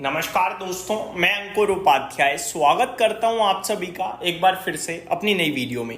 नमस्कार दोस्तों, मैं अंकुर उपाध्याय स्वागत करता हूं आप सभी का एक बार फिर से अपनी नई वीडियो में।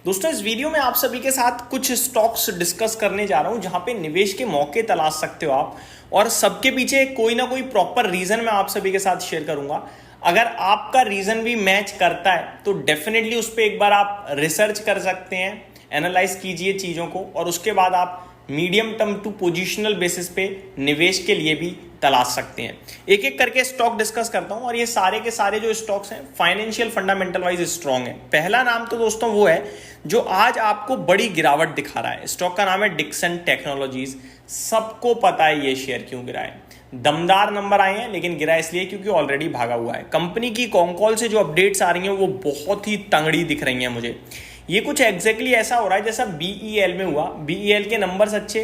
दोस्तों, इस वीडियो में आप सभी के साथ कुछ स्टॉक्स डिस्कस करने जा रहा हूं जहां पे निवेश के मौके तलाश सकते हो आप, और सबके पीछे कोई ना कोई प्रॉपर रीजन मैं आप सभी के साथ शेयर करूंगा। अगर आपका रीजन भी मैच करता है तो डेफिनेटली उस पर एक बार आप रिसर्च कर सकते हैं, एनालाइज कीजिए चीज़ों को, और उसके बाद आप medium term to positional basis पे निवेश के लिए भी तलाश सकते हैं। एक एक करके स्टॉक डिस्कस करता हूं, और ये सारे के सारे जो स्टॉक्स हैं फाइनेंशियल फंडामेंटल वाइज स्ट्रॉन्ग है। पहला नाम तो दोस्तों वो है जो आज आपको बड़ी गिरावट दिखा रहा है। स्टॉक का नाम है डिक्सन टेक्नोलॉजीज। सबको पता है ये शेयर क्यों गिरा है। दमदार नंबर आए हैं, लेकिन गिरा इसलिए क्योंकि ऑलरेडी भागा हुआ है। कंपनी की कॉन्कॉल से जो अपडेट्स आ रही हैं वो बहुत ही तंगड़ी दिख रही हैं मुझे। ये कुछ एग्जैक्टली ऐसा हो रहा है जैसा बीईएल में हुआ। बीईएल के नंबर्स अच्छे,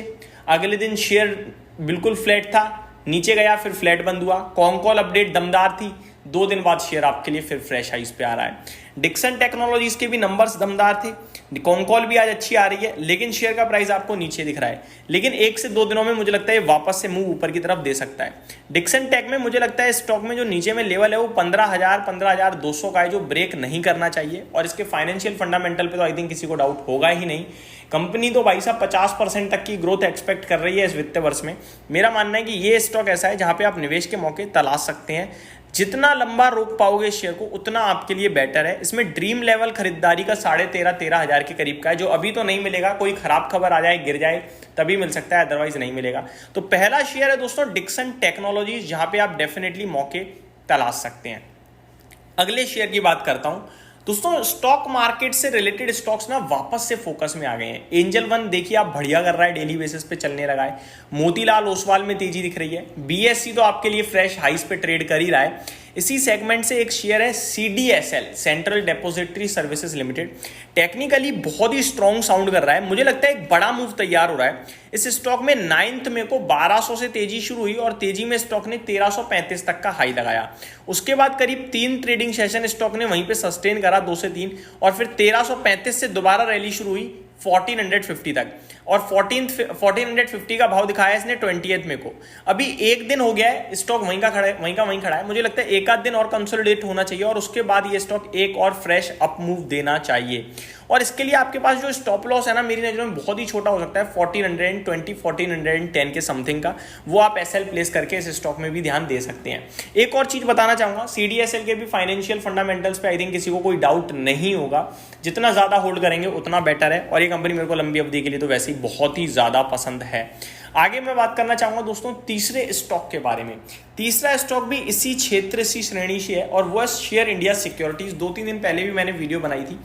अगले दिन शेयर बिल्कुल फ्लैट था, नीचे गया, फिर फ्लैट बंद हुआ। कॉन्कॉल अपडेट दमदार थी, 2 दिन बाद शेयर आपके लिए फिर फ्रेश हाइस पे आ रहा है। डिक्सन टेक्नोलॉजीज के भी नंबर्स दमदार थे, कॉन्कॉल भी आज अच्छी आ रही है, लेकिन शेयर का प्राइस आपको नीचे दिख रहा है। लेकिन 1 से 2 दिनों में मुझे लगता है वापस से मूव ऊपर की तरफ दे सकता है। डिक्सन टेक में मुझे लगता है स्टॉक में जो नीचे में लेवल है वो 15,200 का है, जो ब्रेक नहीं करना चाहिए। और इसके फाइनेंशियल फंडामेंटल पे तो आई थिंक किसी को डाउट होगा ही नहीं। कंपनी तो भाई साहब 50% तक की ग्रोथ एक्सपेक्ट कर रही है इस वित्तीय वर्ष में। मेरा मानना है कि ये स्टॉक ऐसा है जहां पे आप निवेश के मौके तलाश सकते हैं। जितना लंबा रोक पाओगे शेयर को उतना आपके लिए बेटर है। इसमें ड्रीम लेवल खरीदारी का 13,500 हज़ार के करीब का है, जो अभी तो नहीं मिलेगा। कोई खराब खबर आ जाए, गिर जाए, तभी मिल सकता है, अदरवाइज नहीं मिलेगा। तो पहला शेयर है दोस्तों डिक्सन टेक्नोलॉजीज, जहां पे आप डेफिनेटली मौके तलाश सकते हैं। अगले शेयर की बात करता हूं दोस्तों। स्टॉक मार्केट से रिलेटेड स्टॉक्स ना वापस से फोकस में आ गए हैं। एंजल वन देखिए आप बढ़िया कर रहा है, डेली बेसिस पे चलने लगा है। मोतीलाल ओसवाल में तेजी दिख रही है। बीएससी तो आपके लिए फ्रेश हाइस पे ट्रेड कर ही रहा है। इसी सेगमेंट से एक शेयर है CDSL, central depository services limited. Technically बहुत ही स्ट्रॉन्ग साउंड कर रहा है। मुझे लगता है एक बड़ा मूव तैयार हो रहा है इस स्टॉक में। 9 मई को 1200 से तेजी शुरू हुई और तेजी में स्टॉक ने 1335 तक का हाई लगाया। उसके बाद करीब 3 ट्रेडिंग सेशन स्टॉक ने वहीं पे सस्टेन करा, 2 से 3, और फिर 1335 से दोबारा रैली शुरू हुई 1450 तक, और 1450 का भाव दिखाया इसने 28 मई को। अभी 1 दिन हो गया है, स्टॉक वहीं खड़ा है। मुझे लगता है एक आध दिन और कंसोलिडेट होना चाहिए, और उसके बाद ये स्टॉक एक और फ्रेश अप मूव देना चाहिए। और इसके लिए आपके पास जो स्टॉप लॉस है ना, मेरी नजरों में बहुत ही छोटा हो सकता है, 1420 1410 के समथिंग का। वो आप एसएल प्लेस करके इस स्टॉक में भी ध्यान दे सकते हैं। एक और चीज बताना चाहूंगा, सीडीएसएल के भी फाइनेंशियल फंडामेंटल्स पे आई थिंक किसी को कोई डाउट नहीं होगा। जितना ज्यादा होल्ड करेंगे उतना बेटर है, और ये कंपनी मेरे को लंबी अवधि के लिए तो वैसे ही बहुत ही ज्यादा पसंद है। आगे मैं बात करना चाहूंगा दोस्तों तीसरे स्टॉक के बारे में। तीसरा स्टॉक भी इसी क्षेत्र, इसी श्रेणी से है, और वो है शेयर इंडिया सिक्योरिटीज। 2-3 दिन पहले भी मैंने वीडियो बनाई थी।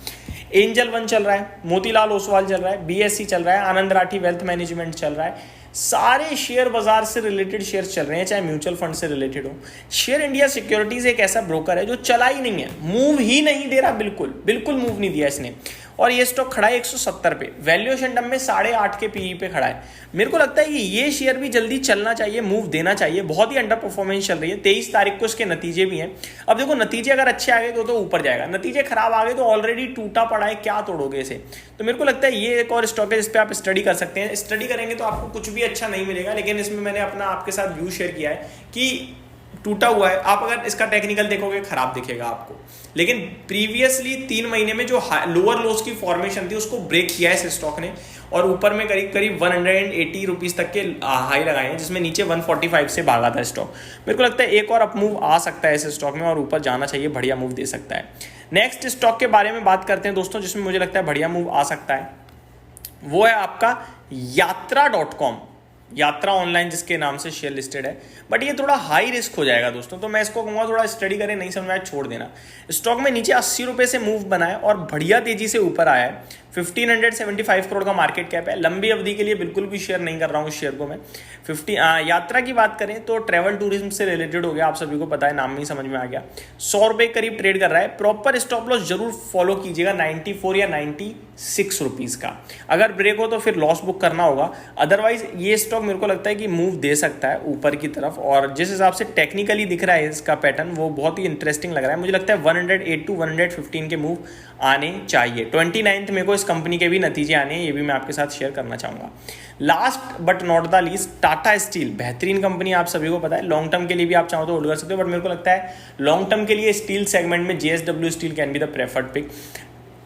एंजल वन चल रहा है, मोतीलाल ओसवाल चल रहा है, बीएससी चल रहा है, आनंद राठी वेल्थ मैनेजमेंट चल रहा है। सारे शेयर बाजार से रिलेटेड शेयर्स चल रहे हैं, चाहे म्यूचुअल फंड से रिलेटेड हो। शेयर इंडिया सिक्योरिटीज एक ऐसा ब्रोकर है जो चला ही नहीं है, मूव ही नहीं दे रहा, बिल्कुल मूव नहीं दिया इसने। और ये स्टॉक खड़ा है 170 पे, वैल्यूएशन टर्म में 8.5 के पीई पे खड़ा है। मेरे को लगता है कि ये शेयर भी जल्दी चलना चाहिए, मूव देना चाहिए। बहुत ही अंडर परफॉर्मेंस चल रही है। 23 तारीख को इसके नतीजे भी हैं। अब देखो, नतीजे अगर अच्छे आ गए तो ऊपर जाएगा, नतीजे खराब आ गए तो ऑलरेडी टूटा पड़ा है, क्या तोड़ोगे इसे। तो मेरे को लगता है ये एक और स्टॉक है जिस पे आप स्टडी कर सकते हैं। स्टडी करेंगे तो आपको कुछ भी अच्छा नहीं मिलेगा, लेकिन इसमें मैंने अपना आपके साथ व्यू शेयर किया है कि टूटा हुआ है। आप अगर इसका टेक्निकल देखोगे खराब दिखेगा आपको, लेकिन प्रीवियसली 3 महीने में जो लोअर लोस की फॉर्मेशन थी उसको ब्रेक किया है इस स्टॉक ने, और ऊपर में करीब 180 रुपीज तक के हाई लगाए हैं, जिसमें नीचे 145 से भागा था स्टॉक। मेरे को लगता है एक और अप मूव आ सकता है इस स्टॉक में, और ऊपर जाना चाहिए, बढ़िया मूव दे सकता है। नेक्स्ट स्टॉक के बारे में बात करते हैं दोस्तों, जिसमें मुझे लगता है बढ़िया मूव आ सकता है। वो है आपका यात्रा.com, यात्रा ऑनलाइन जिसके नाम से शेयर लिस्टेड है। बट ये थोड़ा हाई रिस्क हो जाएगा दोस्तों, तो मैं इसको कहूँगा थोड़ा स्टडी करें, नहीं समझ में आए छोड़ देना। स्टॉक में नीचे 80 रुपये से मूव बना है और बढ़िया तेजी से ऊपर आया है। 1575 करोड़ का मार्केट कैप है। लंबी अवधि के लिए बिल्कुल भी शेयर नहीं कर रहा हूँ इस शेयर को मैं। यात्रा की बात करें तो ट्रैवल टूरिज्म से रिलेटेड हो गया, आप सभी को पता है, नाम ही समझ में आ गया। 100 रुपये करीब ट्रेड कर रहा है। प्रॉपर स्टॉप लॉस जरूर फॉलो कीजिएगा, 94 या 90 ₹6 का। अगर ब्रेक हो तो फिर लॉस बुक करना होगा, अदरवाइज ये स्टॉक मेरे को लगता है कि मूव दे सकता है ऊपर की तरफ। और जिस हिसाब से टेक्निकली दिख रहा है इसका पैटर्न, वो बहुत ही इंटरेस्टिंग लग रहा है। मुझे लगता है 108 to 115 के मूव आने चाहिए। 29 मेरे को इस कंपनी के भी नतीजे आने हैं, ये भी मैं आपके साथ शेयर करना चाहूँगा। Last but not the least, Tata steel बेहतरीन कंपनी, आप सभी को पता है। लॉन्ग टर्म के लिए भी आप चाहो तो होल्ड कर सकते हो, बट मेरे को लगता है लॉन्ग टर्म के लिए स्टील सेगमेंट में JSW steel can be the preferred pick.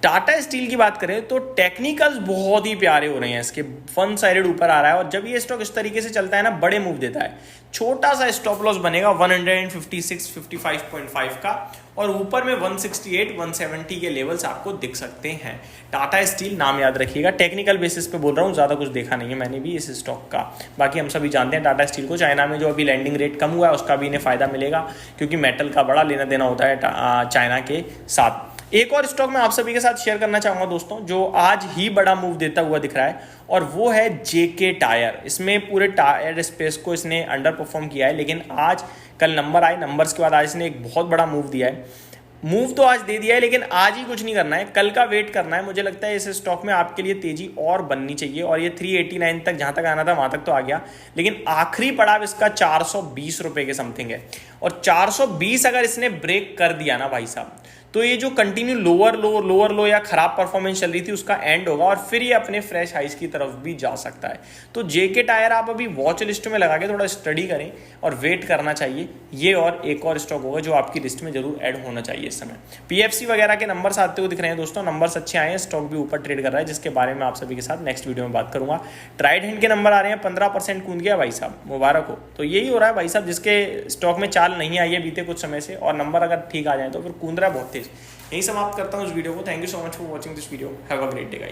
Tata steel की बात करें तो टेक्निकल्स बहुत ही प्यारे हो रहे हैं इसके, वन साइडेड ऊपर आ रहा है। और जब ये स्टॉक इस तरीके से चलता है ना, बड़े मूव देता है। छोटा सा स्टॉप लॉस बनेगा 156-55.5 का, और ऊपर में 168-170 के लेवल्स आपको दिख सकते हैं। टाटा स्टील नाम याद रखिएगा, टेक्निकल बेसिस पे बोल रहा हूँ, ज़्यादा कुछ देखा नहीं है मैंने भी इस स्टॉक का। बाकी हम सभी जानते हैं टाटा स्टील को, चाइना में जो अभी लैंडिंग रेट कम हुआ है उसका भी इन्हें फायदा मिलेगा, क्योंकि मेटल का बड़ा लेना देना होता है चाइना के साथ। एक और स्टॉक मैं आप सभी के साथ शेयर करना चाहूँगा दोस्तों, जो आज ही बड़ा मूव देता हुआ दिख रहा है, और वो है JK टायर। इसमें पूरे टायर स्पेस को इसने अंडर परफॉर्म किया है, लेकिन आज कल नंबर आए, नंबर्स के बाद आज इसने एक बहुत बड़ा मूव दिया है। मूव तो आज दे दिया है, लेकिन आज ही कुछ नहीं करना है, कल का वेट करना है। मुझे लगता है इस स्टॉक में आपके लिए तेजी और बननी चाहिए, और ये 389 तक जहाँ तक आना था वहाँ तक तो आ गया, लेकिन आखिरी पड़ाव इसका ₹420 के समथिंग है। और 420 अगर इसने ब्रेक कर दिया ना भाई साहब, तो ये जो कंटिन्यू लोअर लो या खराब परफॉर्मेंस चल रही थी उसका एंड होगा, और फिर ये अपने फ्रेश हाइस की तरफ भी जा सकता है। तो JK टायर आप अभी वॉच लिस्ट में लगा के थोड़ा स्टडी करें और वेट करना चाहिए। ये और एक और स्टॉक होगा जो आपकी लिस्ट में जरूर ऐड होना चाहिए इस समय। PFC वगैरह के नंबर्स आते हुए दिख रहे हैं दोस्तों, नंबर्स अच्छे आए हैं, स्टॉक भी ऊपर ट्रेड कर रहा है, जिसके बारे में आप सभी के साथ नेक्स्ट वीडियो में बात करूंगा। ट्राइड हैंड के नंबर आ रहे हैं, 15% कूद गया भाई साहब, मुबारक हो। तो यही हो रहा है भाई साहब, जिसके स्टॉक में चाल नहीं आई है बीते कुछ समय से, और नंबर अगर ठीक आ जाए तो फिर कूद रहा है बहुत तेज। यही समाप्त करता हूँ इस वीडियो को। Thank you so much for watching this video. Have a great day guys.